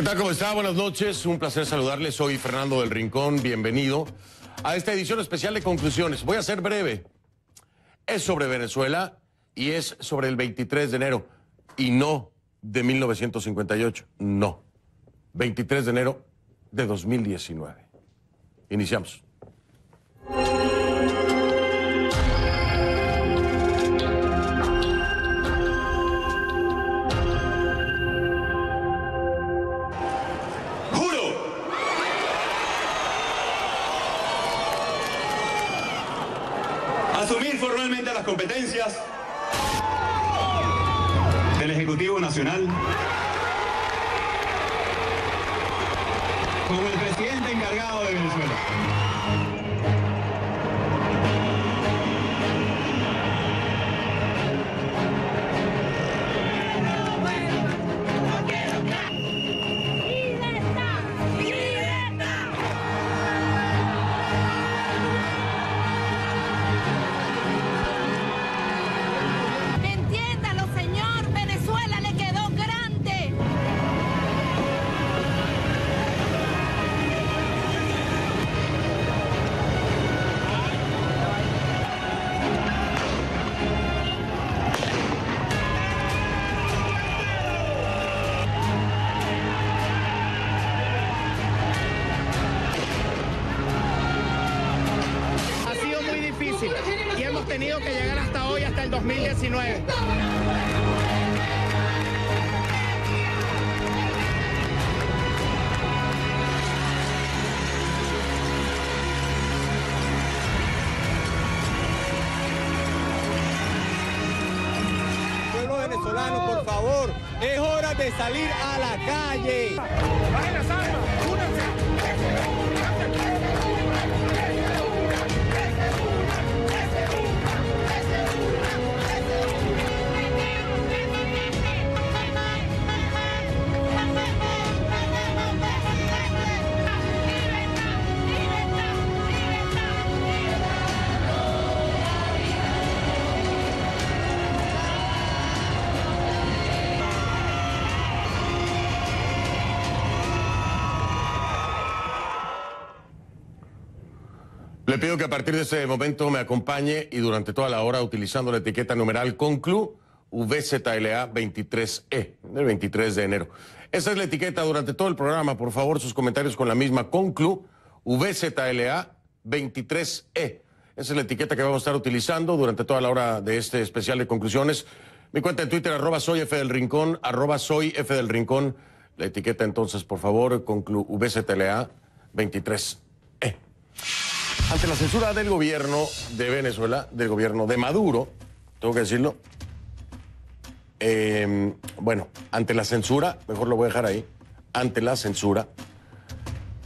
tal? ¿Cómo está? Buenas noches. Un placer saludarles. Soy Fernando del Rincón. Bienvenido a esta edición especial de Conclusiones. Voy a ser breve. Es sobre Venezuela y es sobre el 23 de enero. Y no de 1958. No. 23 de enero de 2019. Iniciamos. Asumir formalmente las competencias del Ejecutivo Nacional como el presidente encargado de Venezuela. Y hemos tenido que llegar hasta hoy, hasta el 2019. Pueblo venezolano, por favor, es hora de salir a la calle. ¡Bajen las armas! ¡Únanse! Le pido que a partir de ese momento me acompañe y durante toda la hora utilizando la etiqueta numeral Conclu VZLA 23E, del 23 de enero. Esa es la etiqueta durante todo el programa. Por favor, sus comentarios con la misma Conclu VZLA 23E. Esa es la etiqueta que vamos a estar utilizando durante toda la hora de este especial de conclusiones. Mi cuenta en Twitter, @soyfdelrincón, @soyfdelrincón. La etiqueta entonces, por favor, Conclu VZLA 23E. Ante la censura del gobierno de Venezuela, del gobierno de Maduro, tengo que decirlo, bueno, ante la censura, mejor lo voy a dejar ahí, ante la censura,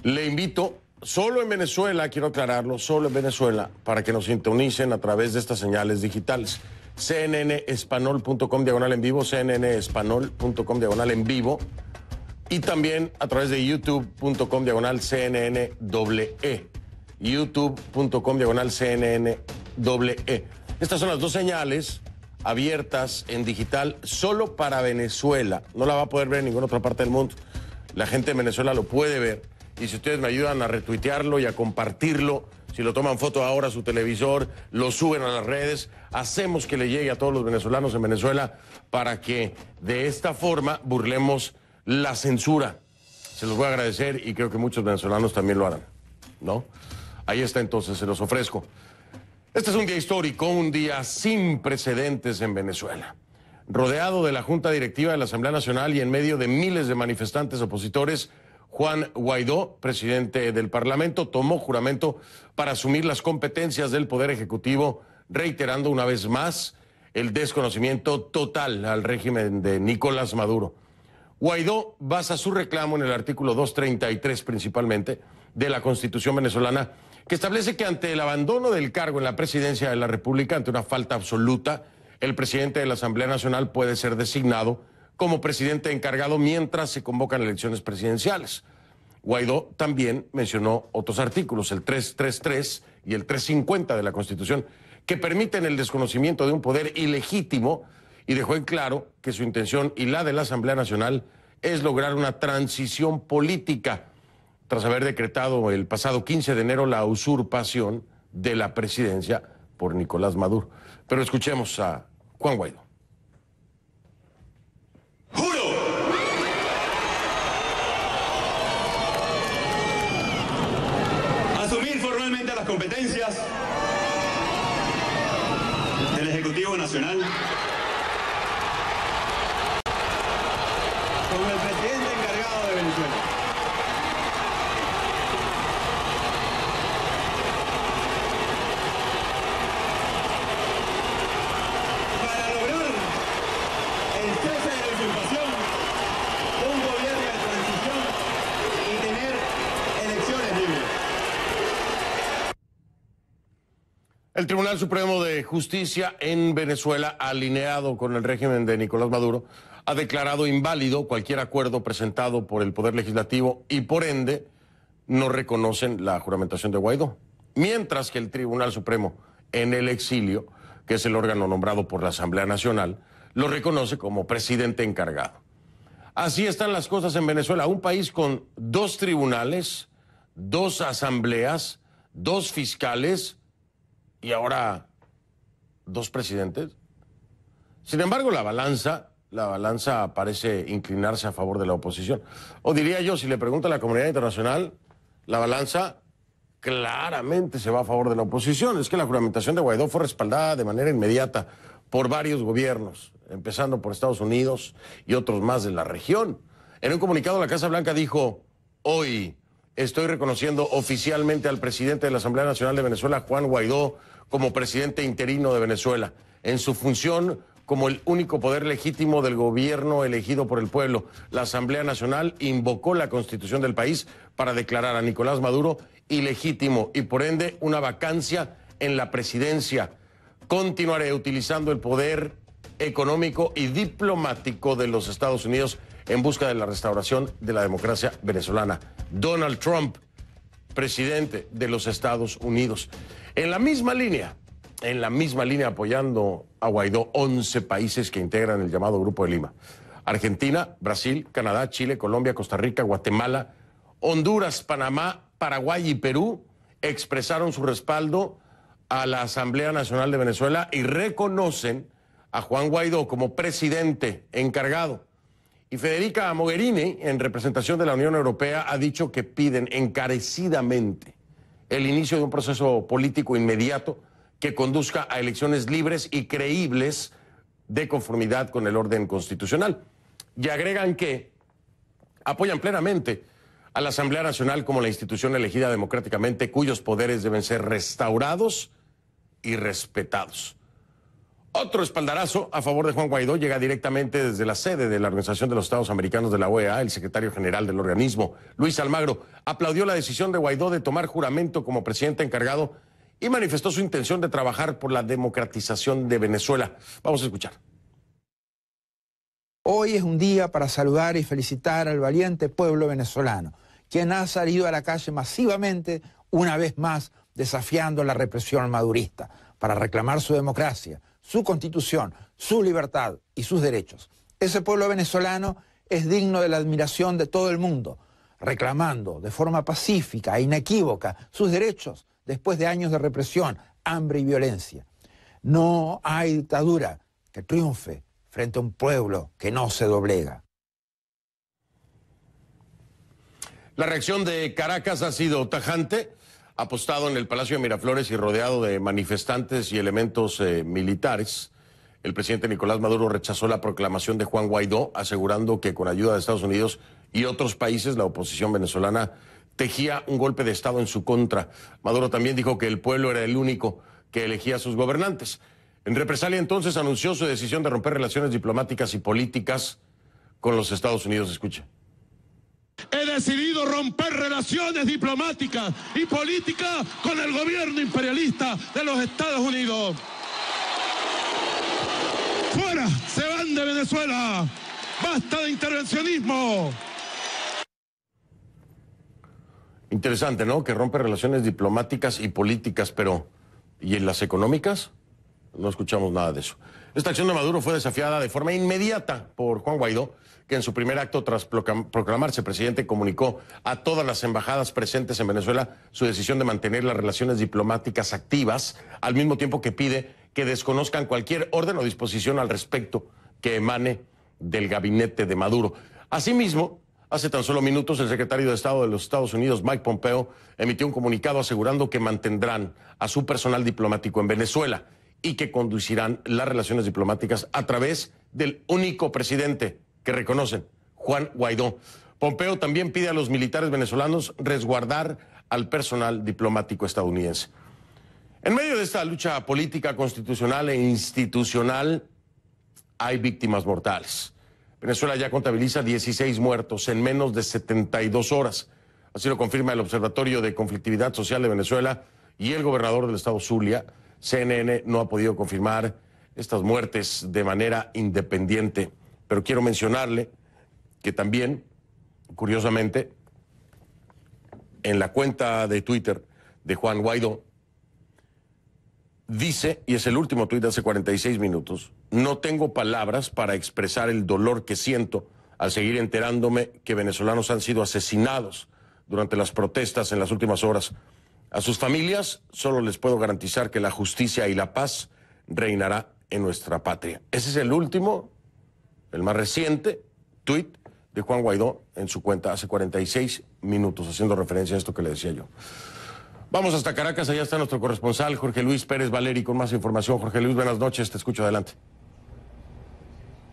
le invito, solo en Venezuela, quiero aclararlo, solo en Venezuela, para que nos sintonicen a través de estas señales digitales. cnnespanol.com/en vivo, cnnespanol.com/en vivo, y también a través de youtube.com/CNN youtube.com/CNN. Estas son las dos señales abiertas en digital solo para Venezuela. No la va a poder ver en ninguna otra parte del mundo. La gente de Venezuela lo puede ver. Y si ustedes me ayudan a retuitearlo y a compartirlo, si lo toman foto ahora a su televisor, lo suben a las redes, hacemos que le llegue a todos los venezolanos en Venezuela para que de esta forma burlemos la censura. Se los voy a agradecer y creo que muchos venezolanos también lo harán, ¿no? Ahí está entonces, se los ofrezco. Este es un día histórico, un día sin precedentes en Venezuela. Rodeado de la Junta Directiva de la Asamblea Nacional y en medio de miles de manifestantes opositores, Juan Guaidó, presidente del Parlamento, tomó juramento para asumir las competencias del Poder Ejecutivo, reiterando una vez más el desconocimiento total al régimen de Nicolás Maduro. Guaidó basa su reclamo en el artículo 233 principalmente de la Constitución venezolana, que establece que ante el abandono del cargo en la presidencia de la República, ante una falta absoluta, el presidente de la Asamblea Nacional puede ser designado como presidente encargado mientras se convocan elecciones presidenciales. Guaidó también mencionó otros artículos, el 333 y el 350 de la Constitución, que permiten el desconocimiento de un poder ilegítimo, y dejó en claro que su intención y la de la Asamblea Nacional es lograr una transición política, tras haber decretado el pasado 15 de enero la usurpación de la presidencia por Nicolás Maduro. Pero escuchemos a Juan Guaidó. Juro asumir formalmente las competencias del Ejecutivo Nacional como el presidente encargado de Venezuela. Para lograr el cese de la usurpación, un gobierno de transición y tener elecciones libres. El Tribunal Supremo de Justicia en Venezuela, alineado con el régimen de Nicolás Maduro, ha declarado inválido cualquier acuerdo presentado por el Poder Legislativo y, por ende, no reconocen la juramentación de Guaidó. Mientras que el Tribunal Supremo en el exilio, que es el órgano nombrado por la Asamblea Nacional, lo reconoce como presidente encargado. Así están las cosas en Venezuela, un país con 2 tribunales, 2 asambleas, 2 fiscales y ahora 2 presidentes. Sin embargo, la balanza parece inclinarse a favor de la oposición. O diría yo, si le pregunta a la comunidad internacional, la balanza claramente se va a favor de la oposición. Es que la juramentación de Guaidó fue respaldada de manera inmediata por varios gobiernos, empezando por Estados Unidos y otros más de la región. En un comunicado, la Casa Blanca dijo: hoy estoy reconociendo oficialmente al presidente de la Asamblea Nacional de Venezuela, Juan Guaidó, como presidente interino de Venezuela, en su función como el único poder legítimo del gobierno elegido por el pueblo. La Asamblea Nacional invocó la Constitución del país para declarar a Nicolás Maduro ilegítimo y, por ende, una vacancia en la presidencia. Continuaré utilizando el poder económico y diplomático de los Estados Unidos en busca de la restauración de la democracia venezolana. Donald Trump, presidente de los Estados Unidos. En la misma línea apoyando a Guaidó, 11 países que integran el llamado Grupo de Lima. Argentina, Brasil, Canadá, Chile, Colombia, Costa Rica, Guatemala, Honduras, Panamá, Paraguay y Perú expresaron su respaldo a la Asamblea Nacional de Venezuela y reconocen a Juan Guaidó como presidente encargado. Y Federica Mogherini, en representación de la Unión Europea, ha dicho que piden encarecidamente el inicio de un proceso político inmediato que conduzca a elecciones libres y creíbles de conformidad con el orden constitucional. Y agregan que apoyan plenamente a la Asamblea Nacional como la institución elegida democráticamente, cuyos poderes deben ser restaurados y respetados. Otro espaldarazo a favor de Juan Guaidó llega directamente desde la sede de la Organización de los Estados Americanos de la OEA. El secretario general del organismo, Luis Almagro, aplaudió la decisión de Guaidó de tomar juramento como presidente encargado y manifestó su intención de trabajar por la democratización de Venezuela. Vamos a escuchar. Hoy es un día para saludar y felicitar al valiente pueblo venezolano, quien ha salido a la calle masivamente, una vez más, desafiando la represión madurista, para reclamar su democracia, su constitución, su libertad y sus derechos. Ese pueblo venezolano es digno de la admiración de todo el mundo, reclamando de forma pacífica e inequívoca sus derechos después de años de represión, hambre y violencia. No hay dictadura que triunfe frente a un pueblo que no se doblega. La reacción de Caracas ha sido tajante. Apostado en el Palacio de Miraflores y rodeado de manifestantes y elementos militares, el presidente Nicolás Maduro rechazó la proclamación de Juan Guaidó, asegurando que con ayuda de Estados Unidos y otros países la oposición venezolana tejía un golpe de Estado en su contra. Maduro también dijo que el pueblo era el único que elegía a sus gobernantes. En represalia, entonces, anunció su decisión de romper relaciones diplomáticas y políticas con los Estados Unidos. Escuche. He decidido romper relaciones diplomáticas y políticas con el gobierno imperialista de los Estados Unidos. ¡Fuera! ¡Se van de Venezuela! ¡Basta de intervencionismo! Interesante, ¿no? Que rompe relaciones diplomáticas y políticas, pero ¿y en las económicas? No escuchamos nada de eso. Esta acción de Maduro fue desafiada de forma inmediata por Juan Guaidó, que en su primer acto tras proclamarse presidente comunicó a todas las embajadas presentes en Venezuela su decisión de mantener las relaciones diplomáticas activas, al mismo tiempo que pide que desconozcan cualquier orden o disposición al respecto que emane del gabinete de Maduro. Asimismo, hace tan solo minutos el secretario de Estado de los Estados Unidos, Mike Pompeo, emitió un comunicado asegurando que mantendrán a su personal diplomático en Venezuela y que conducirán las relaciones diplomáticas a través del único presidente que reconocen, Juan Guaidó. Pompeo también pide a los militares venezolanos resguardar al personal diplomático estadounidense. En medio de esta lucha política, constitucional e institucional, hay víctimas mortales. Venezuela ya contabiliza 16 muertos en menos de 72 horas. Así lo confirma el Observatorio de Conflictividad Social de Venezuela y el gobernador del estado Zulia. CNN no ha podido confirmar estas muertes de manera independiente, pero quiero mencionarle que también, curiosamente, en la cuenta de Twitter de Juan Guaidó, dice, y es el último tuit de hace 46 minutos, no tengo palabras para expresar el dolor que siento al seguir enterándome que venezolanos han sido asesinados durante las protestas en las últimas horas. A sus familias solo les puedo garantizar que la justicia y la paz reinará en nuestra patria. Ese es el último, el más reciente tuit de Juan Guaidó en su cuenta hace 46 minutos, haciendo referencia a esto que le decía yo. Vamos hasta Caracas, allá está nuestro corresponsal Jorge Luis Pérez Valeri con más información. Jorge Luis, buenas noches, te escucho, adelante.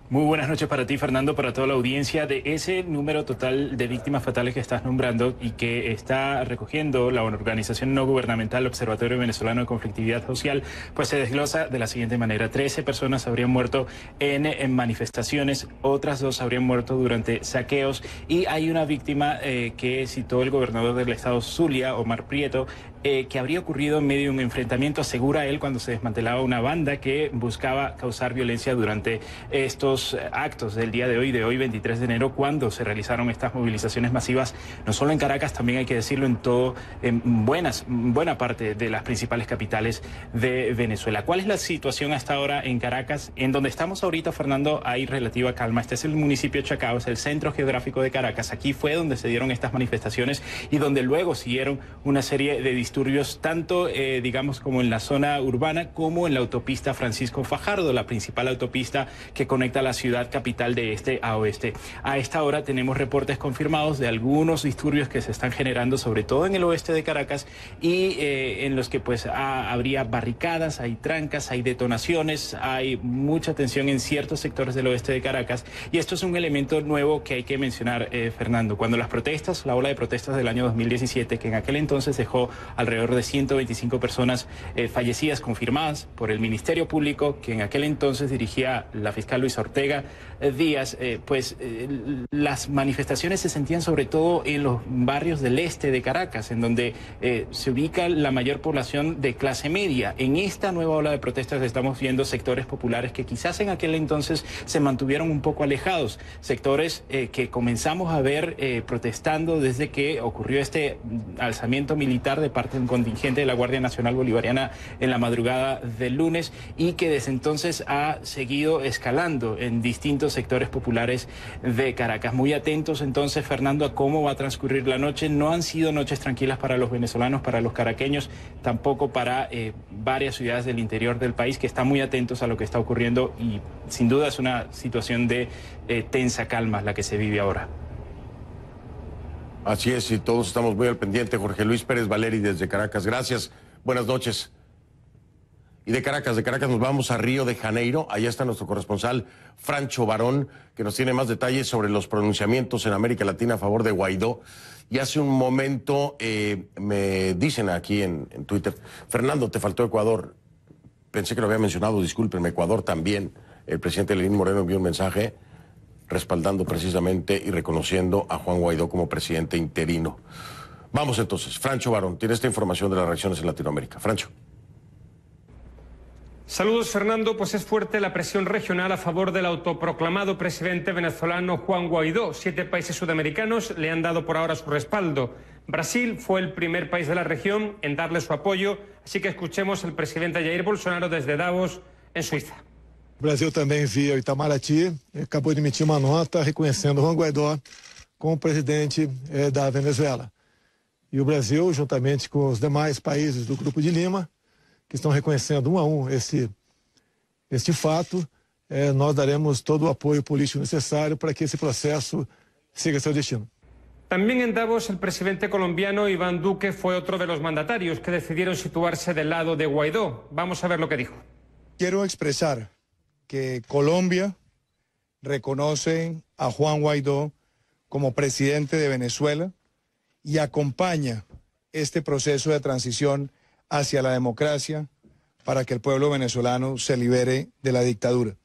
Muy buenas noches para ti, Fernando, para toda la audiencia. De ese número total de víctimas fatales que estás nombrando y que está recogiendo la organización no gubernamental Observatorio Venezolano de Conflictividad Social, pues se desglosa de la siguiente manera. 13 personas habrían muerto en manifestaciones, otras 2 habrían muerto durante saqueos y hay una víctima que citó el gobernador del estado Zulia, Omar Prieto, que habría ocurrido en medio de un enfrentamiento, asegura él, cuando se desmantelaba una banda que buscaba causar violencia durante estos actos del día de hoy 23 de enero, cuando se realizaron estas movilizaciones masivas, no solo en Caracas, también hay que decirlo en buena parte de las principales capitales de Venezuela. ¿Cuál es la situación hasta ahora en Caracas? En donde estamos ahorita, Fernando, hay relativa calma. Este es el municipio de Chacao, es el centro geográfico de Caracas. Aquí fue donde se dieron estas manifestaciones y donde luego siguieron una serie de disturbios, tanto digamos como en la zona urbana como en la autopista Francisco Fajardo, la principal autopista que conecta la ciudad capital de este a oeste. A esta hora tenemos reportes confirmados de algunos disturbios que se están generando, sobre todo en el oeste de Caracas, y en los que pues habría barricadas, hay trancas, hay detonaciones, hay mucha tensión en ciertos sectores del oeste de Caracas, y esto es un elemento nuevo que hay que mencionar, Fernando. Cuando las protestas, la ola de protestas del año 2017, que en aquel entonces dejó alrededor de 125 personas fallecidas confirmadas por el Ministerio Público, que en aquel entonces dirigía la fiscal Luisa Ortega Díaz, las manifestaciones se sentían sobre todo en los barrios del este de Caracas, en donde se ubica la mayor población de clase media. En esta nueva ola de protestas estamos viendo sectores populares que quizás en aquel entonces se mantuvieron un poco alejados, sectores que comenzamos a ver protestando desde que ocurrió este alzamiento militar de parte de un contingente de la Guardia Nacional Bolivariana en la madrugada del lunes, y que desde entonces ha seguido escalando en distintos sectores populares de Caracas. Muy atentos entonces, Fernando, a cómo va a transcurrir la noche. No han sido noches tranquilas para los venezolanos, para los caraqueños, tampoco para varias ciudades del interior del país, que están muy atentos a lo que está ocurriendo, y sin duda es una situación de tensa calma la que se vive ahora. Así es, y todos estamos muy al pendiente. Jorge Luis Pérez Valeri desde Caracas, gracias, buenas noches. Y de Caracas nos vamos a Río de Janeiro. Allá está nuestro corresponsal Francho Barón, que nos tiene más detalles sobre los pronunciamientos en América Latina a favor de Guaidó. Y hace un momento me dicen aquí en Twitter, Fernando, te faltó Ecuador. Pensé que lo había mencionado, discúlpenme, Ecuador también. El presidente Lenín Moreno envió un mensaje respaldando precisamente y reconociendo a Juan Guaidó como presidente interino. Vamos entonces, Francho Barón, tiene esta información de las reacciones en Latinoamérica. Francho. Saludos, Fernando. Pues es fuerte la presión regional a favor del autoproclamado presidente venezolano Juan Guaidó. 7 países sudamericanos le han dado por ahora su respaldo. Brasil fue el primer país de la región en darle su apoyo, así que escuchemos al presidente Jair Bolsonaro desde Davos, en Suiza. O Brasil também, via o Itamaraty, acabou de emitir uma nota reconhecendo Juan Guaidó como presidente da Venezuela. E o Brasil, juntamente com os demais países do Grupo de Lima, que estão reconhecendo um a um este fato, nós daremos todo o apoio político necessário para que esse proceso siga seu destino. También en Davos, el presidente colombiano Iván Duque fue otro de los mandatarios que decidieron situarse del lado de Guaidó. Vamos a ver lo que dijo. Quiero expresar que Colombia reconoce a Juan Guaidó como presidente de Venezuela y acompaña este proceso de transición hacia la democracia para que el pueblo venezolano se libere de la dictadura.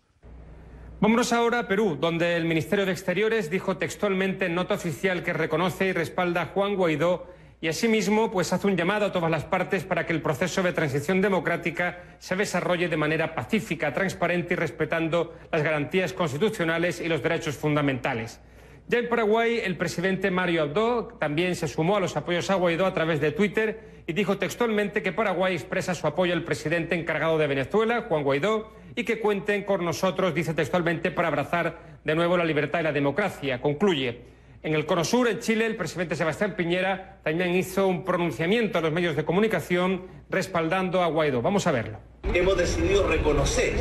Vámonos ahora a Perú, donde el Ministerio de Exteriores dijo textualmente en nota oficial que reconoce y respalda a Juan Guaidó y asimismo pues hace un llamado a todas las partes para que el proceso de transición democrática se desarrolle de manera pacífica, transparente y respetando las garantías constitucionales y los derechos fundamentales. Ya en Paraguay, el presidente Mario Abdo también se sumó a los apoyos a Guaidó a través de Twitter y dijo textualmente que Paraguay expresa su apoyo al presidente encargado de Venezuela, Juan Guaidó, y que cuenten con nosotros, dice textualmente, para abrazar de nuevo la libertad y la democracia. Concluye. En el Cono Sur, en Chile, el presidente Sebastián Piñera también hizo un pronunciamiento a los medios de comunicación respaldando a Guaidó. Vamos a verlo. Hemos decidido reconocer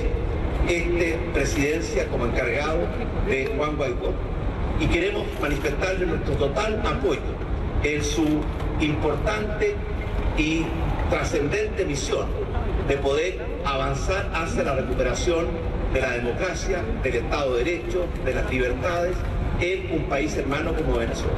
esta presidencia como encargado de Juan Guaidó y queremos manifestarle nuestro total apoyo en su importante y trascendente misión de poder avanzar hacia la recuperación de la democracia, del Estado de Derecho, de las libertades en un país hermano como Venezuela.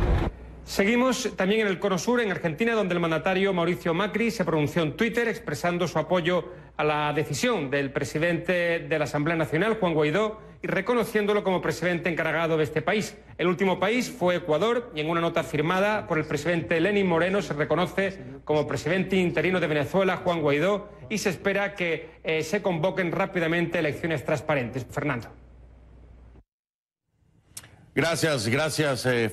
Seguimos también en el Cono Sur, en Argentina, donde el mandatario Mauricio Macri se pronunció en Twitter expresando su apoyo a la decisión del presidente de la Asamblea Nacional, Juan Guaidó, y reconociéndolo como presidente encargado de este país. El último país fue Ecuador y en una nota firmada por el presidente Lenín Moreno se reconoce como presidente interino de Venezuela, Juan Guaidó, y se espera que se convoquen rápidamente elecciones transparentes. Fernando. Gracias,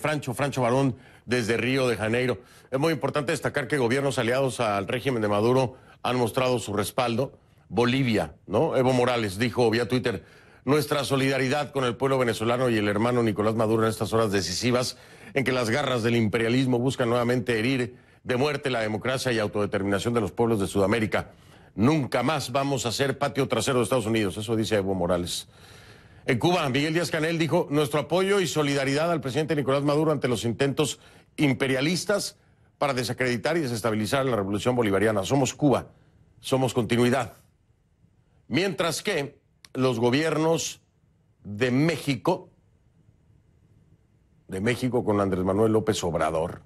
Francho Barón, desde Río de Janeiro. Es muy importante destacar que gobiernos aliados al régimen de Maduro han mostrado su respaldo. Bolivia, ¿no? Evo Morales dijo vía Twitter: nuestra solidaridad con el pueblo venezolano y el hermano Nicolás Maduro en estas horas decisivas en que las garras del imperialismo buscan nuevamente herir de muerte la democracia y autodeterminación de los pueblos de Sudamérica. Nunca más vamos a ser patio trasero de Estados Unidos, eso dice Evo Morales. En Cuba, Miguel Díaz-Canel dijo: nuestro apoyo y solidaridad al presidente Nicolás Maduro ante los intentos imperialistas para desacreditar y desestabilizar la revolución bolivariana. Somos Cuba, somos continuidad. Mientras que los gobiernos de México con Andrés Manuel López Obrador,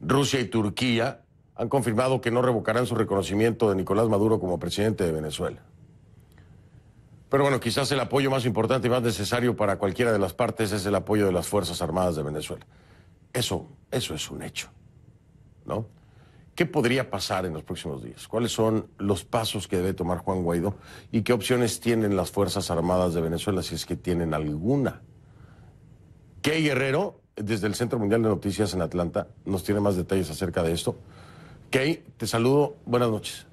Rusia y Turquía han confirmado que no revocarán su reconocimiento de Nicolás Maduro como presidente de Venezuela. Pero bueno, quizás el apoyo más importante y más necesario para cualquiera de las partes es el apoyo de las Fuerzas Armadas de Venezuela. Eso es un hecho, ¿no? ¿Qué podría pasar en los próximos días? ¿Cuáles son los pasos que debe tomar Juan Guaidó? ¿Y qué opciones tienen las Fuerzas Armadas de Venezuela, si es que tienen alguna? Kay Guerrero, desde el Centro Mundial de Noticias en Atlanta, nos tiene más detalles acerca de esto. Kay, te saludo. Buenas noches.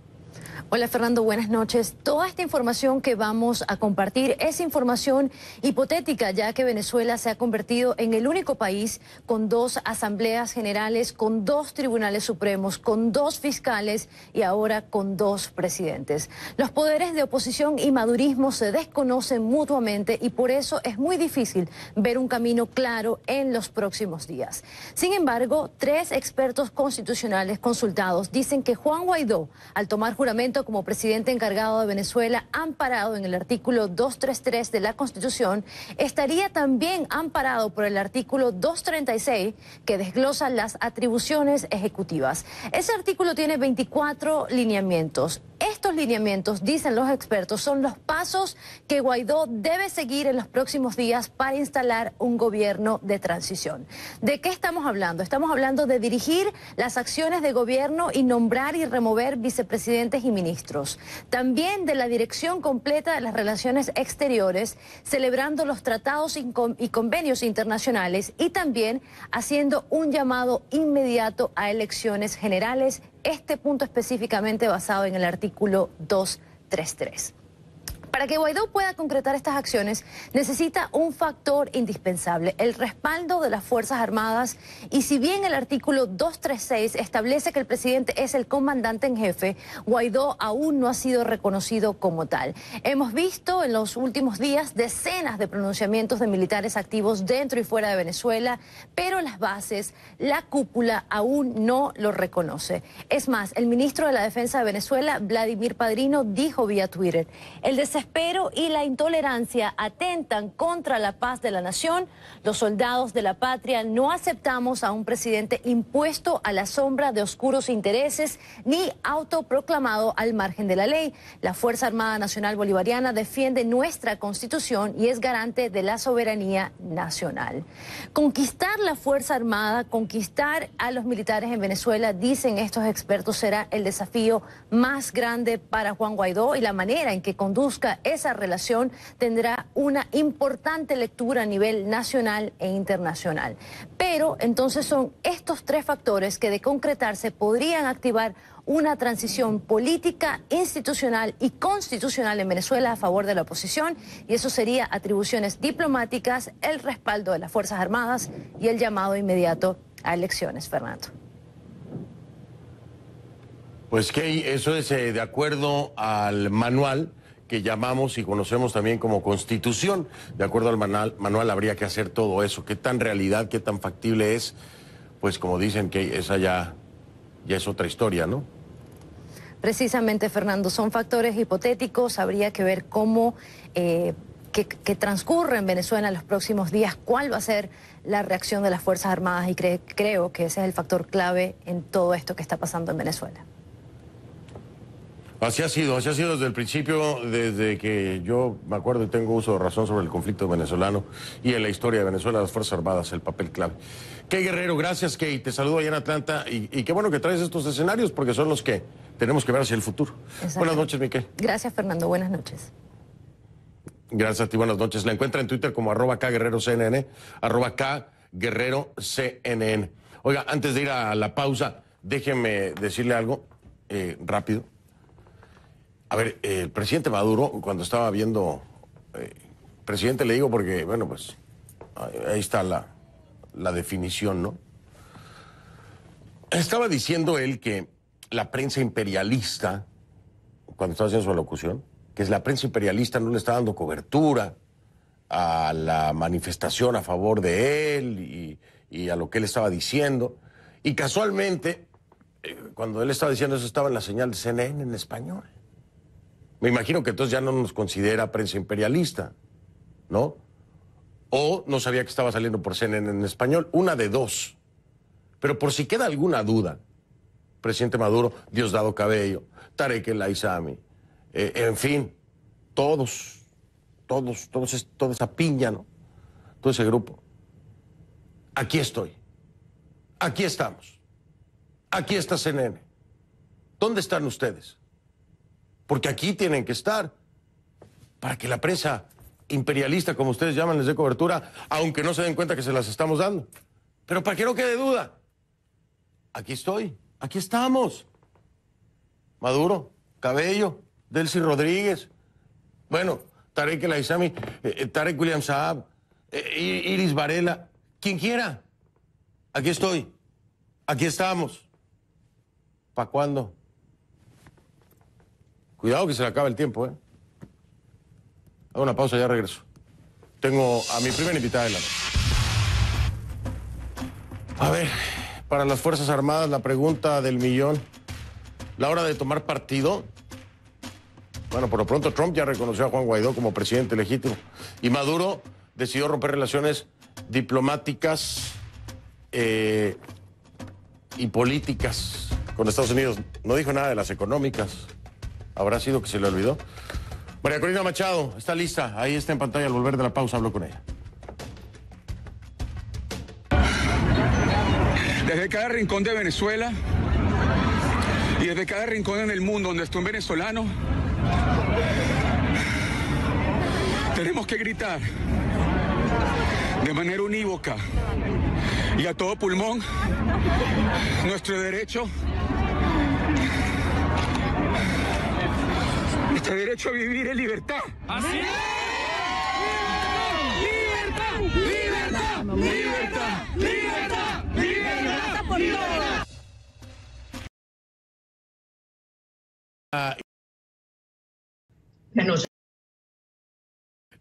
Hola Fernando, buenas noches. Toda esta información que vamos a compartir es información hipotética, ya que Venezuela se ha convertido en el único país con 2 asambleas generales, con 2 tribunales supremos, con 2 fiscales y ahora con 2 presidentes. Los poderes de oposición y madurismo se desconocen mutuamente y por eso es muy difícil ver un camino claro en los próximos días. Sin embargo, 3 expertos constitucionales consultados dicen que Juan Guaidó, al tomar juramento como presidente encargado de Venezuela, amparado en el artículo 233 de la Constitución, estaría también amparado por el artículo 236 que desglosa las atribuciones ejecutivas. Ese artículo tiene 24 lineamientos. Estos lineamientos, dicen los expertos, son los pasos que Guaidó debe seguir en los próximos días para instalar un gobierno de transición. ¿De qué estamos hablando? Estamos hablando de dirigir las acciones de gobierno y nombrar y remover vicepresidentes y ministros. También de la dirección completa de las relaciones exteriores, celebrando los tratados y convenios internacionales y también haciendo un llamado inmediato a elecciones generales. Este punto específicamente basado en el artículo 233. Para que Guaidó pueda concretar estas acciones, necesita un factor indispensable, el respaldo de las Fuerzas Armadas. Y si bien el artículo 236 establece que el presidente es el comandante en jefe, Guaidó aún no ha sido reconocido como tal. Hemos visto en los últimos días decenas de pronunciamientos de militares activos dentro y fuera de Venezuela, pero las bases, la cúpula aún no lo reconoce. Es más, el ministro de la Defensa de Venezuela, Vladimir Padrino, dijo vía Twitter: el desespero y la intolerancia atentan contra la paz de la nación. Los soldados de la patria no aceptamos a un presidente impuesto a la sombra de oscuros intereses ni autoproclamado al margen de la ley. La Fuerza Armada Nacional Bolivariana defiende nuestra Constitución y es garante de la soberanía nacional. Conquistar la Fuerza Armada, conquistar a los militares en Venezuela, dicen estos expertos, será el desafío más grande para Juan Guaidó, y la manera en que conduzca esa relación tendrá una importante lectura a nivel nacional e internacional. Pero entonces son estos tres factores que, de concretarse, podrían activar una transición política, institucional y constitucional en Venezuela a favor de la oposición, y eso sería atribuciones diplomáticas, el respaldo de las Fuerzas Armadas y el llamado inmediato a elecciones. Fernando. Pues que eso es de acuerdo al manual que llamamos y conocemos también como Constitución. De acuerdo al manual habría que hacer todo eso. ¿Qué tan realidad, qué tan factible es? Pues como dicen, que esa ya es otra historia, ¿no? Precisamente, Fernando, son factores hipotéticos. Habría que ver cómo que transcurre en Venezuela en los próximos días, cuál va a ser la reacción de las Fuerzas Armadas, y creo que ese es el factor clave en todo esto que está pasando en Venezuela. Así ha sido desde el principio, desde que yo me acuerdo y tengo uso de razón sobre el conflicto venezolano y en la historia de Venezuela, las Fuerzas Armadas, el papel clave. Kay Guerrero, gracias, Kay, te saludo allá en Atlanta, y qué bueno que traes estos escenarios porque son los que tenemos que ver hacia el futuro. Buenas noches, Miquel. Gracias, Fernando, buenas noches. Gracias a ti, buenas noches. La encuentra en Twitter como @KGuerreroCNN, @KGuerreroCNN. Oiga, antes de ir a la pausa, déjeme decirle algo rápido. A ver, el presidente Maduro, cuando estaba viendo... presidente le digo porque, bueno, pues ahí está la definición, ¿no? Estaba diciendo él que la prensa imperialista, cuando estaba haciendo su alocución, que la prensa imperialista no le está dando cobertura a la manifestación a favor de él y a lo que él estaba diciendo. Y casualmente, cuando él estaba diciendo eso, estaba en la señal de CNN en español. Me imagino que entonces ya no nos considera prensa imperialista, ¿no? O no sabía que estaba saliendo por CNN en español, una de dos. Pero por si queda alguna duda, presidente Maduro, Diosdado Cabello, Tarek El Aissami, en fin, toda esa piña, ¿no? Todo ese grupo. Aquí estoy. Aquí estamos. Aquí está CNN. ¿Dónde están ustedes? Porque aquí tienen que estar para que la prensa imperialista, como ustedes llaman, les dé cobertura, aunque no se den cuenta que se las estamos dando. Pero para que no quede duda, aquí estoy, aquí estamos. Maduro, Cabello, Delcy Rodríguez, bueno, Tarek El Aissami, Tarek William Saab, Iris Varela, quien quiera. Aquí estoy, aquí estamos. ¿Para cuándo? Cuidado que se le acaba el tiempo, ¿eh? Hago una pausa, ya regreso. Tengo a mi primera invitada de la noche. A ver, para las Fuerzas Armadas, la pregunta del millón. ¿La hora de tomar partido? Bueno, por lo pronto Trump ya reconoció a Juan Guaidó como presidente legítimo. Y Maduro decidió romper relaciones diplomáticas y políticas con Estados Unidos. No dijo nada de las económicas. ¿Habrá sido que se le olvidó? María Corina Machado está lista. Ahí está en pantalla. Al volver de la pausa hablo con ella. Desde cada rincón de Venezuela y desde cada rincón en el mundo donde esté un venezolano, tenemos que gritar de manera unívoca y a todo pulmón nuestro derecho nuestro derecho a vivir en libertad. ¡Así es! ¡Libertad! ¡Libertad! ¡Libertad! ¡Libertad! ¡Libertad! ¡Libertad! ¡Libertad!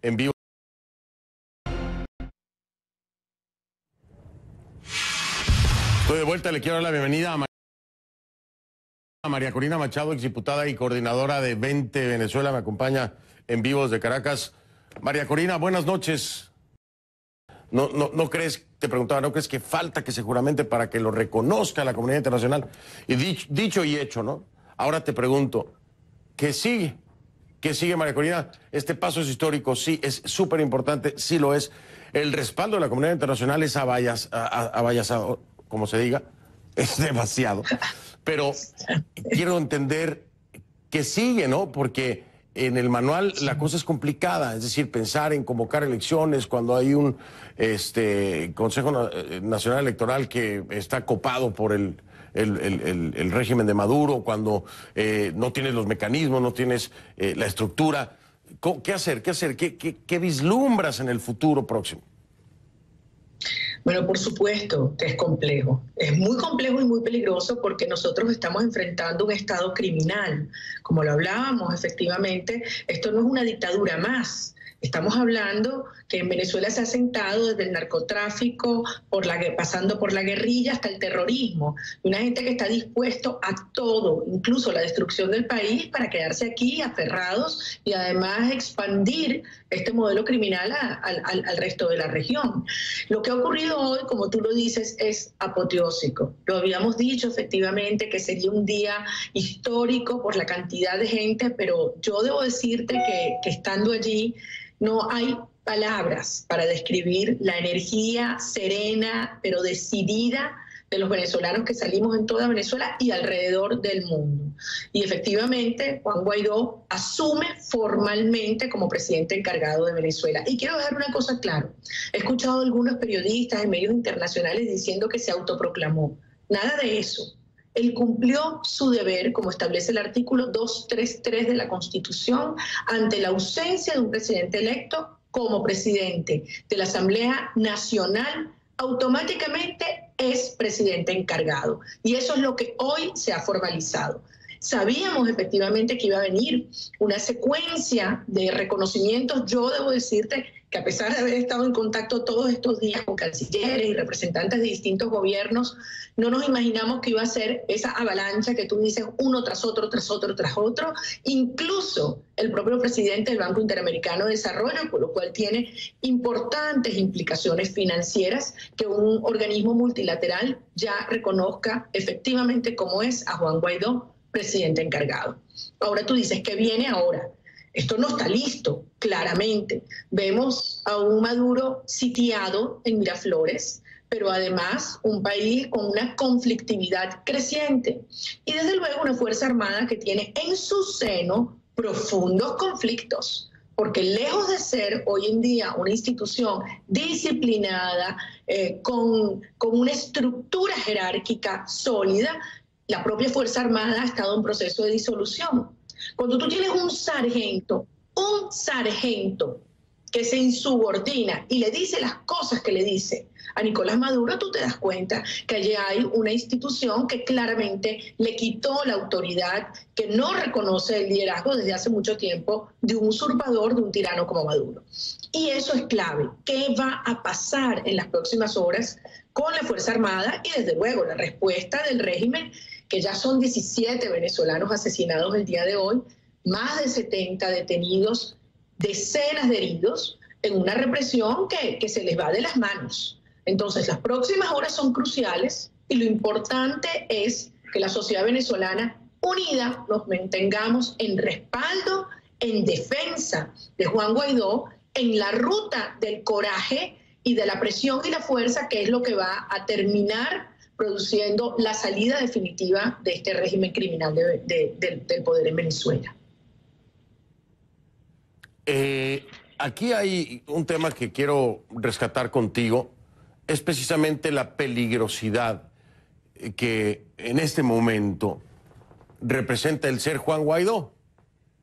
En vivo. Estoy de vuelta, le quiero dar la bienvenida a María Corina Machado, exdiputada y coordinadora de 20 Venezuela, me acompaña en vivo desde Caracas. María Corina, buenas noches. ¿No crees, te preguntaba, no crees que falta que se juramente para que lo reconozca la comunidad internacional? Y dicho y hecho, ¿no? Ahora te pregunto, ¿qué sigue? ¿Qué sigue, María Corina? Este paso es histórico, sí, es súper importante, sí lo es. El respaldo de la comunidad internacional es abayazado, como se diga, es demasiado. Pero quiero entender qué sigue, ¿no? Porque en el manual la cosa es complicada, es decir, pensar en convocar elecciones cuando hay un Consejo Nacional Electoral que está copado por el régimen de Maduro, cuando no tienes los mecanismos, no tienes la estructura. ¿Qué hacer? ¿Qué vislumbras en el futuro próximo? Bueno, por supuesto que es complejo. Es muy complejo y muy peligroso porque nosotros estamos enfrentando un Estado criminal. Como lo hablábamos, efectivamente, esto no es una dictadura más. Estamos hablando que en Venezuela se ha sentado desde el narcotráfico, pasando por la guerrilla hasta el terrorismo. Una gente que está dispuesto a todo, incluso la destrucción del país, para quedarse aquí aferrados y además expandir este modelo criminal al resto de la región. Lo que ha ocurrido hoy, como tú lo dices, es apoteósico. Lo habíamos dicho efectivamente que sería un día histórico por la cantidad de gente, pero yo debo decirte que estando allí, no hay palabras para describir la energía serena, pero decidida de los venezolanos que salimos en toda Venezuela y alrededor del mundo. Y efectivamente, Juan Guaidó asume formalmente como presidente encargado de Venezuela. Y quiero dejar una cosa clara. He escuchado a algunos periodistas en medios internacionales diciendo que se autoproclamó. Nada de eso. Él cumplió su deber, como establece el artículo 233 de la Constitución, ante la ausencia de un presidente electo como presidente de la Asamblea Nacional, automáticamente es presidente encargado. Y eso es lo que hoy se ha formalizado. Sabíamos efectivamente que iba a venir una secuencia de reconocimientos. Yo debo decirte que a pesar de haber estado en contacto todos estos días con cancilleres y representantes de distintos gobiernos, no nos imaginamos que iba a ser esa avalancha que tú dices, uno tras otro, tras otro, tras otro. Incluso el propio presidente del Banco Interamericano de Desarrollo, por lo cual tiene importantes implicaciones financieras que un organismo multilateral ya reconozca efectivamente cómo es a Juan Guaidó presidente encargado. Ahora tú dices, ¿qué viene ahora? Esto no está listo, claramente. Vemos a un Maduro sitiado en Miraflores, pero además un país con una conflictividad creciente. Y desde luego una Fuerza Armada que tiene en su seno profundos conflictos, porque lejos de ser hoy en día una institución disciplinada, con una estructura jerárquica sólida, la propia Fuerza Armada ha estado en proceso de disolución. Cuando tú tienes un sargento que se insubordina y le dice las cosas que le dice a Nicolás Maduro, tú te das cuenta que allí hay una institución que claramente le quitó la autoridad, que no reconoce el liderazgo desde hace mucho tiempo de un usurpador, de un tirano como Maduro. Y eso es clave. ¿Qué va a pasar en las próximas horas con la Fuerza Armada? Y desde luego la respuesta del régimen, que ya son 17 venezolanos asesinados el día de hoy, más de 70 detenidos, decenas de heridos, en una represión que se les va de las manos. Entonces, las próximas horas son cruciales y lo importante es que la sociedad venezolana unida nos mantengamos en respaldo, en defensa de Juan Guaidó, en la ruta del coraje y de la presión y la fuerza, que es lo que va a terminar produciendo la salida definitiva de este régimen criminal del poder en Venezuela. Aquí hay un tema que quiero rescatar contigo, es precisamente la peligrosidad que en este momento representa el ser Juan Guaidó,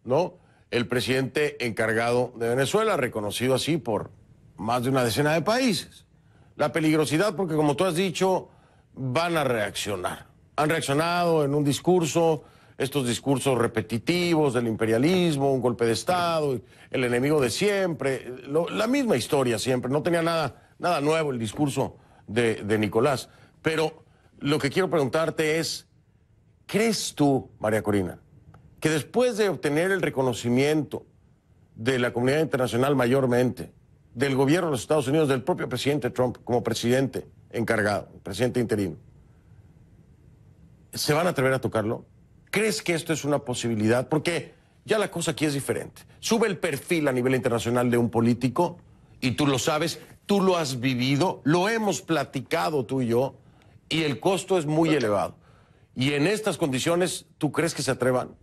¿no? el presidente encargado de Venezuela, reconocido así por más de una decena de países. La peligrosidad, porque como tú has dicho, van a reaccionar. Han reaccionado en un discurso, estos discursos repetitivos del imperialismo, un golpe de Estado, el enemigo de siempre, la misma historia siempre. No tenía nada nuevo el discurso de Nicolás. Pero lo que quiero preguntarte es, ¿crees tú, María Corina, que después de obtener el reconocimiento de la comunidad internacional mayormente, del gobierno de los Estados Unidos, del propio presidente Trump como presidente encargado, presidente interino, se van a atrever a tocarlo? ¿Crees que esto es una posibilidad? Porque ya la cosa aquí es diferente. Sube el perfil a nivel internacional de un político, y tú lo sabes, tú lo has vivido, lo hemos platicado tú y yo, y el costo es muy elevado. Y en estas condiciones, ¿tú crees que se atrevan?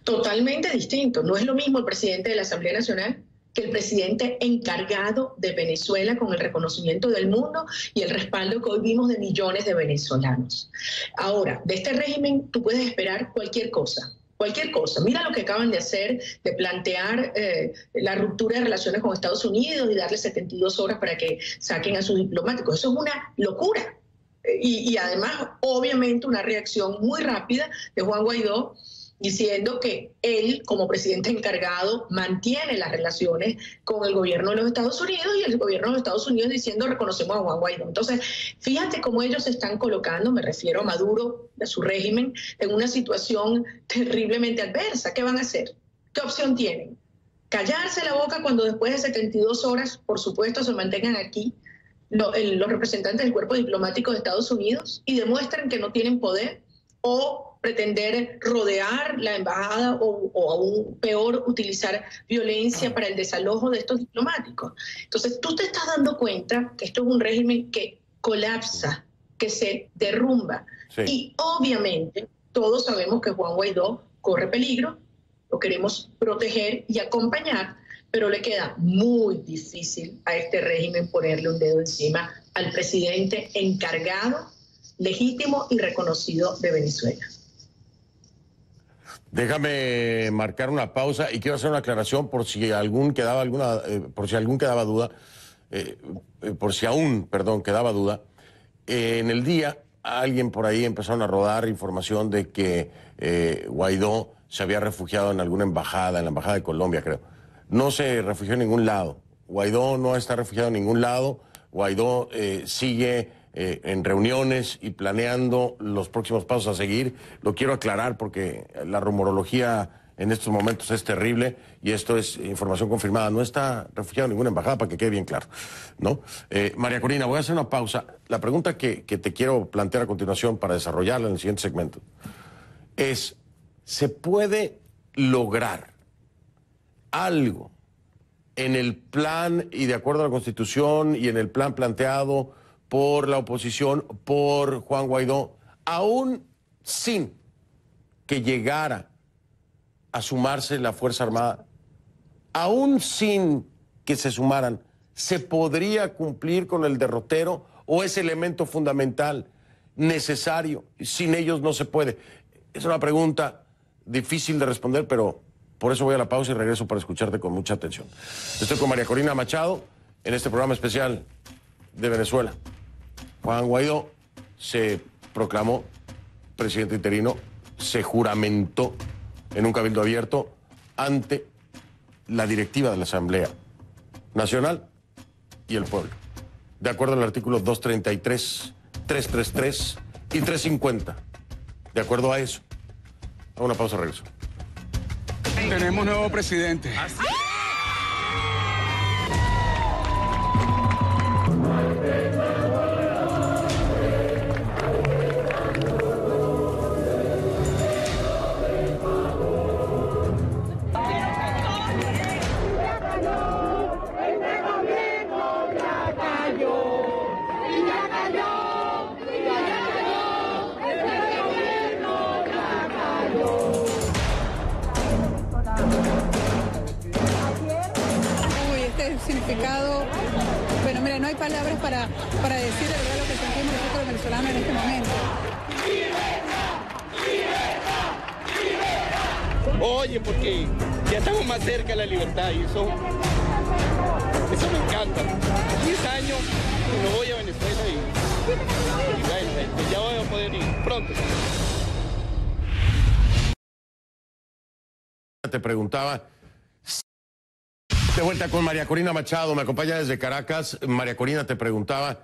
Totalmente distinto. No es lo mismo el presidente de la Asamblea Nacional que el presidente encargado de Venezuela, con el reconocimiento del mundo y el respaldo que hoy vimos de millones de venezolanos. Ahora, de este régimen tú puedes esperar cualquier cosa. Cualquier cosa. Mira lo que acaban de hacer, de plantear la ruptura de relaciones con Estados Unidos y darle 72 horas para que saquen a sus diplomáticos. Eso es una locura. Y además, obviamente, una reacción muy rápida de Juan Guaidó, diciendo que él, como presidente encargado, mantiene las relaciones con el gobierno de los Estados Unidos, y el gobierno de los Estados Unidos diciendo reconocemos a Juan Guaidó. Entonces, fíjate cómo ellos se están colocando, me refiero a Maduro, a su régimen, en una situación terriblemente adversa. ¿Qué van a hacer? ¿Qué opción tienen? Callarse la boca cuando después de 72 horas, por supuesto, se mantengan aquí los representantes del cuerpo diplomático de Estados Unidos y demuestran que no tienen poder, o pretender rodear la embajada, o aún peor, utilizar violencia para el desalojo de estos diplomáticos. Entonces, tú te estás dando cuenta que esto es un régimen que colapsa, que se derrumba. Sí. Y obviamente todos sabemos que Juan Guaidó corre peligro, lo queremos proteger y acompañar, pero le queda muy difícil a este régimen ponerle un dedo encima al presidente encargado, legítimo y reconocido de Venezuela. Déjame marcar una pausa y quiero hacer una aclaración por si algún quedaba duda, por si aún quedaba duda. En el día alguien por ahí empezaron a rodar información de que Guaidó se había refugiado en alguna embajada, en la embajada de Colombia, creo. No se refugió en ningún lado. Guaidó no está refugiado en ningún lado. Guaidó sigue en reuniones y planeando los próximos pasos a seguir. Lo quiero aclarar porque la rumorología en estos momentos es terrible y esto es información confirmada. No está refugiado en ninguna embajada, para que quede bien claro, ¿no? María Corina, voy a hacer una pausa. La pregunta que te quiero plantear a continuación para desarrollarla en el siguiente segmento es, ¿se puede lograr algo en el plan y de acuerdo a la Constitución y en el plan planteado por la oposición, por Juan Guaidó, aún sin que llegara a sumarse la Fuerza Armada, aún sin que se sumaran, se podría cumplir con el derrotero o ese elemento fundamental necesario? Sin ellos no se puede. Es una pregunta difícil de responder, pero por eso voy a la pausa y regreso para escucharte con mucha atención. Estoy con María Corina Machado en este programa especial de Venezuela. Juan Guaidó se proclamó presidente interino, se juramentó en un cabildo abierto ante la directiva de la Asamblea Nacional y el pueblo, de acuerdo al artículo 233, 333 y 350. De acuerdo a eso. A una pausa, regreso. Tenemos nuevo presidente. Significado, bueno, mira, no hay palabras para decir de verdad lo que sentimos nosotros los venezolanos en este momento. Oye, porque ya estamos más cerca de la libertad y eso me encanta. 10 años que no voy a Venezuela y bueno, ya voy a poder ir pronto. Te preguntaba, de vuelta con María Corina Machado, me acompaña desde Caracas. María Corina, te preguntaba,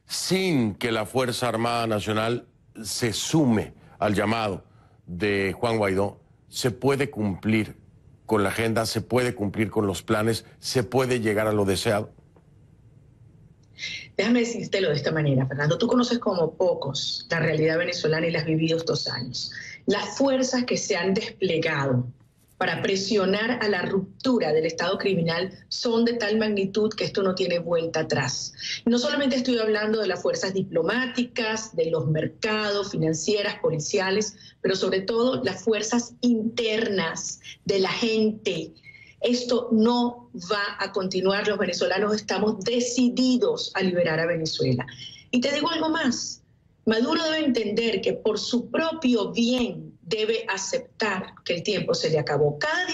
sin que la Fuerza Armada Nacional se sume al llamado de Juan Guaidó, ¿se puede cumplir con la agenda, se puede cumplir con los planes, se puede llegar a lo deseado? Déjame decírtelo de esta manera, Fernando. Tú conoces como pocos la realidad venezolana y la has vivido estos años. Las fuerzas que se han desplegado para presionar a la ruptura del Estado criminal son de tal magnitud que esto no tiene vuelta atrás. No solamente estoy hablando de las fuerzas diplomáticas, de los mercados, financieras, policiales, pero sobre todo las fuerzas internas de la gente. Esto no va a continuar. Los venezolanos estamos decididos a liberar a Venezuela. Y te digo algo más. Maduro debe entender que por su propio bien debe aceptar que el tiempo se le acabó. Cada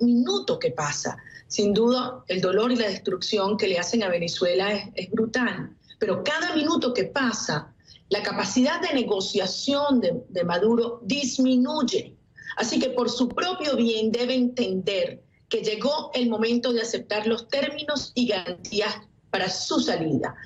minuto que pasa, sin duda, el dolor y la destrucción que le hacen a Venezuela es brutal. Pero cada minuto que pasa, la capacidad de negociación de Maduro disminuye. Así que por su propio bien debe entender que llegó el momento de aceptar los términos y garantías para su salida.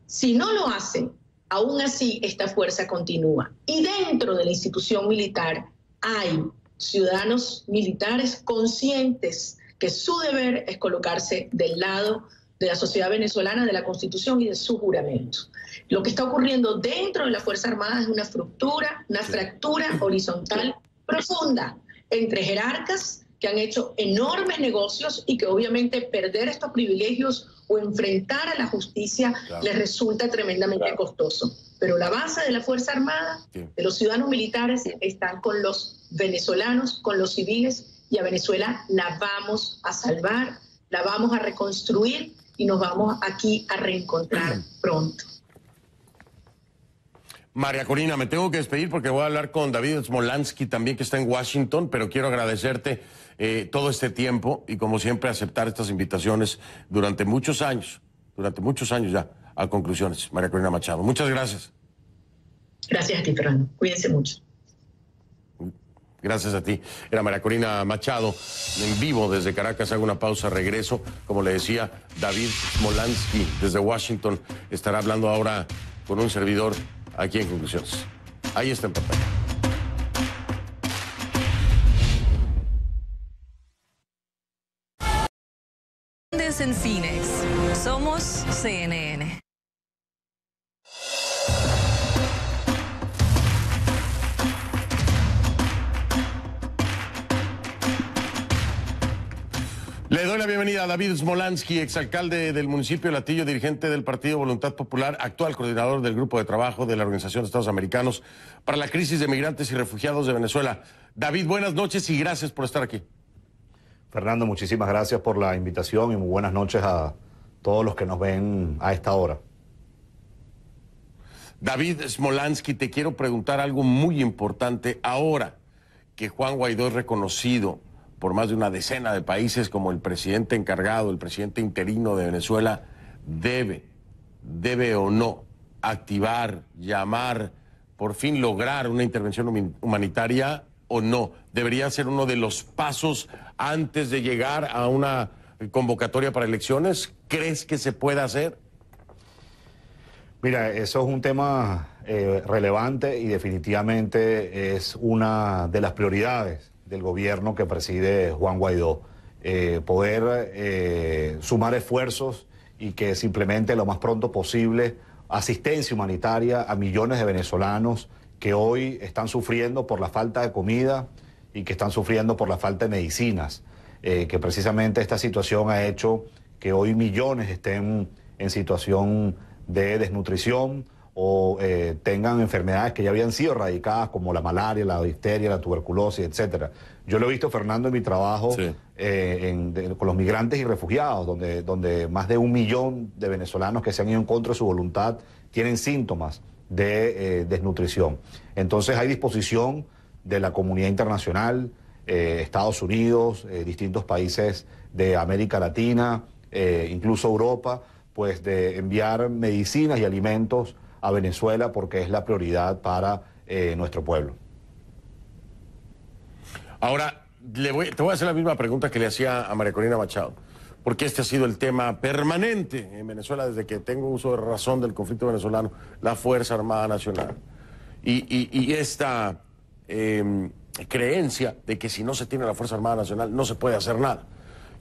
Si no lo hacen, aún así esta fuerza continúa. Y dentro de la institución militar hay ciudadanos militares conscientes que su deber es colocarse del lado de la sociedad venezolana, de la Constitución y de su juramento. Lo que está ocurriendo dentro de la Fuerza Armada es una fractura horizontal profunda entre jerarcas que han hecho enormes negocios y que obviamente perder estos privilegios o enfrentar a la justicia les resulta tremendamente costoso. Pero la base de la Fuerza Armada, de los ciudadanos militares, están con los venezolanos, con los civiles, y a Venezuela la vamos a salvar, la vamos a reconstruir y nos vamos aquí a reencontrar pronto. María Corina, me tengo que despedir porque voy a hablar con David Smolansky también, que está en Washington, pero quiero agradecerte todo este tiempo y, como siempre, aceptar estas invitaciones durante muchos años ya, a Conclusiones. María Corina Machado, muchas gracias. Gracias a ti, Fernando. Cuídense mucho. Gracias a ti. Era María Corina Machado, en vivo desde Caracas. Hago una pausa, regreso. Como le decía, David Smolansky desde Washington estará hablando ahora con un servidor aquí en Conclusiones. Ahí está en pantalla. En Cinex. Somos CNN. Le doy la bienvenida a David Smolansky, exalcalde del municipio de Latillo, dirigente del Partido Voluntad Popular, actual coordinador del Grupo de Trabajo de la Organización de Estados Americanos para la Crisis de Migrantes y Refugiados de Venezuela. David, buenas noches y gracias por estar aquí. Fernando, muchísimas gracias por la invitación y muy buenas noches a todos los que nos ven a esta hora. David Smolansky, te quiero preguntar algo muy importante. Ahora que Juan Guaidó es reconocido por más de una decena de países como el presidente encargado, el presidente interino de Venezuela, debe o no activar, llamar, por fin lograr una intervención humanitaria o no. ¿Debería ser uno de los pasos antes de llegar a una convocatoria para elecciones? ¿Crees que se puede hacer? Mira, eso es un tema relevante y definitivamente es una de las prioridades del gobierno que preside Juan Guaidó. Poder sumar esfuerzos y que se implemente lo más pronto posible asistencia humanitaria a millones de venezolanos que hoy están sufriendo por la falta de comida y que están sufriendo por la falta de medicinas, que precisamente esta situación ha hecho que hoy millones estén en situación de desnutrición o tengan enfermedades que ya habían sido erradicadas, como la malaria, la difteria, la tuberculosis, etcétera. Yo lo he visto, Fernando, en mi trabajo con los migrantes y refugiados, donde más de 1 millón de venezolanos que se han ido en contra de su voluntad tienen síntomas de desnutrición. Entonces hay disposición de la comunidad internacional, Estados Unidos, distintos países de América Latina, incluso Europa, pues de enviar medicinas y alimentos a Venezuela porque es la prioridad para nuestro pueblo. Ahora, te voy a hacer la misma pregunta que le hacía a María Corina Machado, porque este ha sido el tema permanente en Venezuela desde que tengo uso de razón del conflicto venezolano, la Fuerza Armada Nacional. Y esta creencia de que si no se tiene la Fuerza Armada Nacional no se puede hacer nada.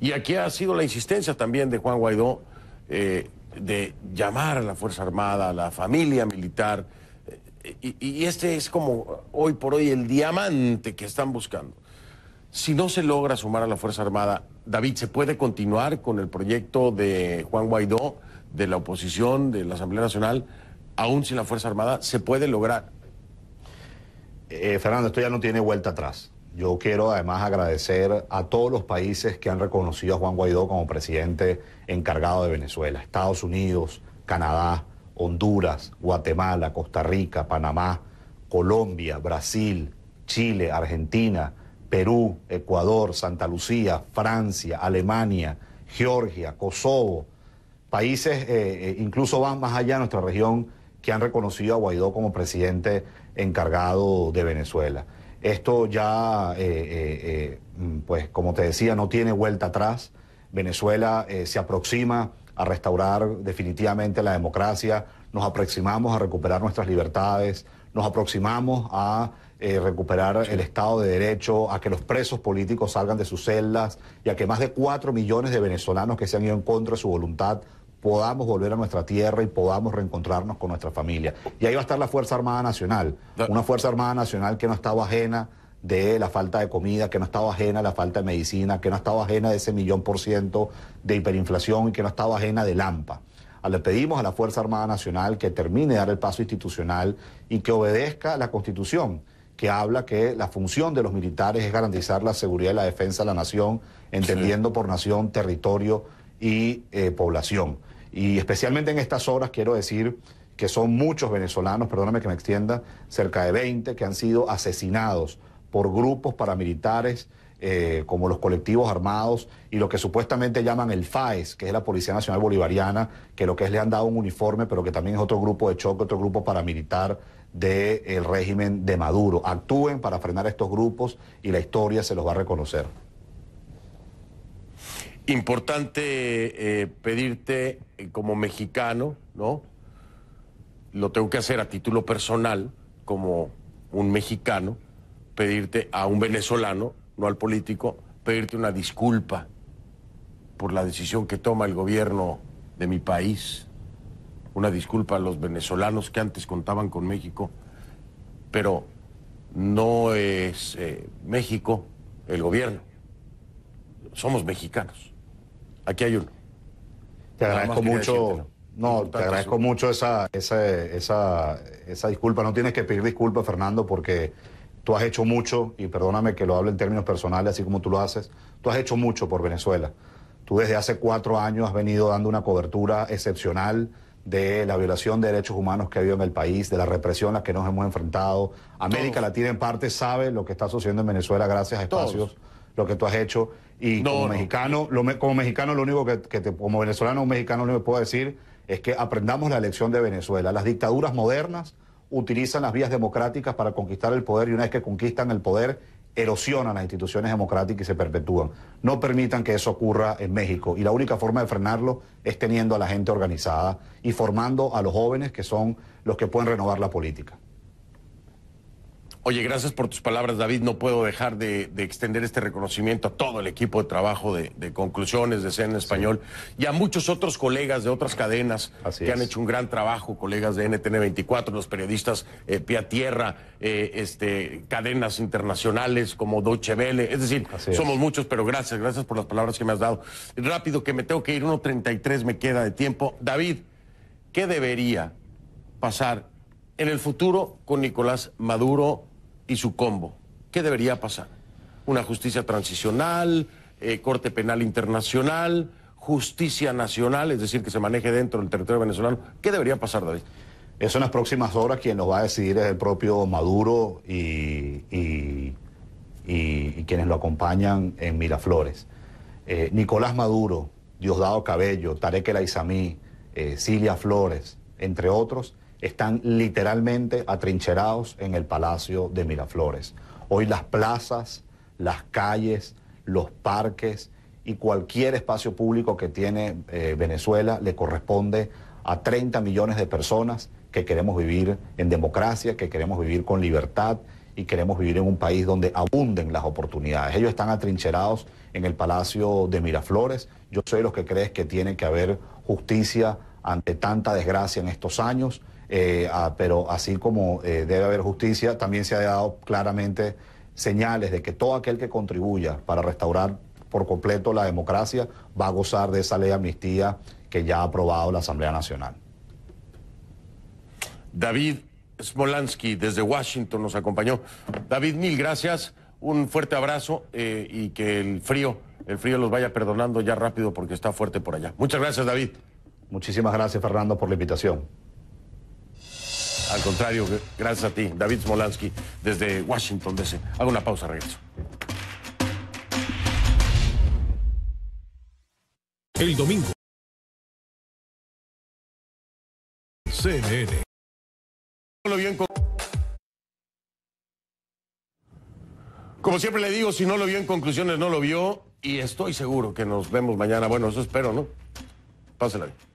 Y aquí ha sido la insistencia también de Juan Guaidó de llamar a la Fuerza Armada, a la familia militar, y este es como hoy por hoy el diamante que están buscando. Si no se logra sumar a la Fuerza Armada, David, ¿se puede continuar con el proyecto de Juan Guaidó, de la oposición, de la Asamblea Nacional, aún sin la Fuerza Armada? ¿Se puede lograr? Fernando, esto ya no tiene vuelta atrás. Yo quiero además agradecer a todos los países que han reconocido a Juan Guaidó como presidente encargado de Venezuela. Estados Unidos, Canadá, Honduras, Guatemala, Costa Rica, Panamá, Colombia, Brasil, Chile, Argentina, Perú, Ecuador, Santa Lucía, Francia, Alemania, Georgia, Kosovo. Países incluso van más allá de nuestra región que han reconocido a Guaidó como presidente encargado de Venezuela. Esto ya, pues como te decía, no tiene vuelta atrás. Venezuela se aproxima a restaurar definitivamente la democracia, nos aproximamos a recuperar nuestras libertades, nos aproximamos a recuperar el Estado de Derecho, a que los presos políticos salgan de sus celdas y a que más de 4 millones de venezolanos que se han ido en contra de su voluntad podamos volver a nuestra tierra y podamos reencontrarnos con nuestra familia. Y ahí va a estar la Fuerza Armada Nacional, una Fuerza Armada Nacional que no ha estado ajena de la falta de comida, que no ha estado ajena de la falta de medicina, que no ha estado ajena de ese 1.000.000% de hiperinflación y que no ha estado ajena del AMPA. Le pedimos a la Fuerza Armada Nacional que termine de dar el paso institucional y que obedezca la Constitución, que habla que la función de los militares es garantizar la seguridad y la defensa de la nación, entendiendo por nación, territorio y población. Y especialmente en estas horas quiero decir que son muchos venezolanos, perdóname que me extienda, cerca de 20 que han sido asesinados por grupos paramilitares como los colectivos armados y lo que supuestamente llaman el FAES, que es la Policía Nacional Bolivariana, que lo que es le han dado un uniforme, pero que también es otro grupo de choque, otro grupo paramilitar del régimen de Maduro. Actúen para frenar estos grupos y la historia se los va a reconocer. Importante pedirte como mexicano, ¿no? Lo tengo que hacer a título personal, como un mexicano, pedirte a un venezolano, no al político, pedirte una disculpa por la decisión que toma el gobierno de mi país. Una disculpa a los venezolanos que antes contaban con México, pero no es México el gobierno. Somos mexicanos. Aquí hay uno. Te agradezco mucho. No, te agradezco mucho esa disculpa. No tienes que pedir disculpas, Fernando, porque tú has hecho mucho, y perdóname que lo hable en términos personales, así como tú lo haces, tú has hecho mucho por Venezuela. Tú desde hace 4 años has venido dando una cobertura excepcional de la violación de derechos humanos que ha habido en el país, de la represión a la que nos hemos enfrentado. América Latina en parte sabe lo que está sucediendo en Venezuela gracias a espacios, lo que tú has hecho. Y como mexicano, lo único como venezolano o mexicano, lo único que puedo decir es que aprendamos la lección de Venezuela. Las dictaduras modernas utilizan las vías democráticas para conquistar el poder y una vez que conquistan el poder, erosionan las instituciones democráticas y se perpetúan. No permitan que eso ocurra en México y la única forma de frenarlo es teniendo a la gente organizada y formando a los jóvenes que son los que pueden renovar la política. Oye, gracias por tus palabras, David. No puedo dejar de extender este reconocimiento a todo el equipo de trabajo de Conclusiones, de CNN Español, y a muchos otros colegas de otras cadenas que han hecho un gran trabajo, colegas de NTN 24, los periodistas pie a tierra, cadenas internacionales como Deutsche Welle. Es decir, somos muchos, pero gracias por las palabras que me has dado. Rápido, que me tengo que ir, 1:33 me queda de tiempo. David, ¿qué debería pasar en el futuro con Nicolás Maduro y su combo? ¿Qué debería pasar? ¿Una justicia transicional, Corte Penal Internacional, justicia nacional, es decir, que se maneje dentro del territorio venezolano? ¿Qué debería pasar, David? Eso en las próximas horas quien lo va a decidir es el propio Maduro y y quienes lo acompañan en Miraflores. Nicolás Maduro, Diosdado Cabello, Tarek El Aizami, Cilia Flores, entre otros, están literalmente atrincherados en el Palacio de Miraflores. Hoy las plazas, las calles, los parques y cualquier espacio público que tiene Venezuela le corresponde a 30 millones de personas que queremos vivir en democracia, que queremos vivir con libertad y queremos vivir en un país donde abunden las oportunidades. Ellos están atrincherados en el Palacio de Miraflores. Yo soy de los que creen que tiene que haber justicia ante tanta desgracia en estos años, pero así como debe haber justicia, también se ha dado claramente señales de que todo aquel que contribuya para restaurar por completo la democracia va a gozar de esa ley de amnistía que ya ha aprobado la Asamblea Nacional. David Smolansky desde Washington nos acompañó. David, mil gracias, un fuerte abrazo y que el frío los vaya perdonando ya rápido porque está fuerte por allá. Muchas gracias, David. Muchísimas gracias, Fernando, por la invitación. Al contrario, gracias a ti, David Smolansky desde Washington DC. Hago una pausa, regreso. El domingo. CNN. Como siempre le digo, si no lo vio en conclusiones, no lo vio. Y estoy seguro que nos vemos mañana. Bueno, eso espero, ¿no? Pásela bien.